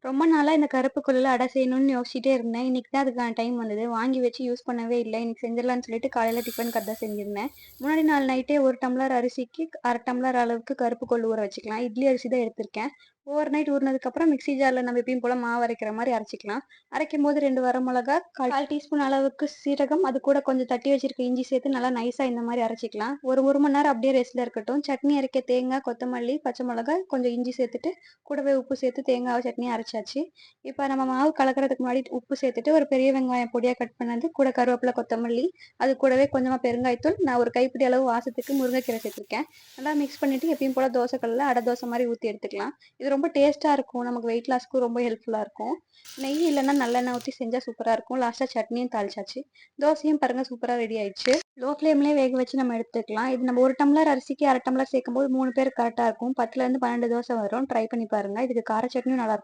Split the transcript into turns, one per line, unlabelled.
ரொம்ப நாளா இந்த கருப்பு கொள்ளுல அடை செய்யணும்னு யோசிச்சுட்டே இருந்தேன். இன்னைக்கு தான் அதுக்கான டைம் வந்தது. வாங்கி வச்சு யூஸ் பண்ணவே இல்ல. இன்னைக்கு செஞ்சிடலான்னு சொல்லிட்டு காலையில டிஃபனுக்கு அதான் செஞ்சிருந்தேன். முன்னாடி நாள் நைட்டே 1 டம்ளர் அரிசிக்கு 1/2 டம்ளர் அளவுக்கு கருப்பு கொள்ளு ஊற வச்சுக்கலாம். இட்லி அரிசி தான் எடுத்திருக்கேன். ஓவர் நைட் ஊறுனதுக்கப்புறம் மிக்ஸி ஜார்ல நம்ம எப்பயும் போல மாவு அரைக்கிற மாரி அரைச்சுக்கலாம். அரைக்கும்போது 2 வரமிளகா, 1/4 டீஸ்பூன் அளவுக்கு சீரகம், அது கூட கொஞ்சம் தட்டி வச்சிருக்க இஞ்சி சேர்த்து நல்லா நைஸா இந்த மாரி அரைச்சுக்கலாம். ஒரு 1 மணி நேரம் அப்படியே ரெஸ்ட்ல இருக்கட்டும். சட்னி அரைக்க தேங்காய், கொத்தமல்லி, பச்சை மிளகாய், கொஞ்சம் இஞ்சி சேர்த்துட்டு கூடவே உப்பு சேர்த்து தேங்காய் சட்னி அரைச்சாச்சு. இப்ப நம்ம மாவு கலக்கறதுக்கு முன்னாடி உப்பு சேர்த்துட்டு, ஒரு பெரிய வெங்காயம் பொடியா கட் பண்ணது, கூட கருவேப்பிலை, கொத்தமல்லி, அது கூடவே கொஞ்சமா பெருங்காயத்தூள், நான் ஒரு கைப்பிடி அளவு வாசத்துக்கு முருங்கைக்கீரை சேர்த்துருக்கேன். நல்லா மிக்ஸ் பண்ணிட்டு எப்பயும் போல தோசை கல்லுல அடை தோசை மாரி ஊத்தி எடுத்துக்கலாம். இது ரொம்ப டேஸ்ட்டா இருக்கும். நமக்கு வெயிட் லாஸ்க்கும் ரொம்ப ஹெல்ப்ஃபுல்லா இருக்கும். நெய் இல்லன்னா நல்லெண்ணெய் ஊத்தி செஞ்சா சூப்பரா இருக்கும். லாஸ்ட்டா சட்னியும் தாளிச்சாச்சு. தோசையும் பாருங்க சூப்பரா ரெடி ஆயிடுச்சு. லோ ஃப்ளேம்லயே வேக வச்சு நம்ம எடுத்துக்கலாம். இது நம்ம 1 டம்ளர் அரிசிக்கு 1/2 டம்ளர் சேர்க்கும்போது 3 பேருக்கு கரெக்ட்டா இருக்கும். 10லேருந்து 12 தோசை வரும். ட்ரை பண்ணி பாருங்க. இதுக்கு கார சட்னியும் நல்லாருக்கும்.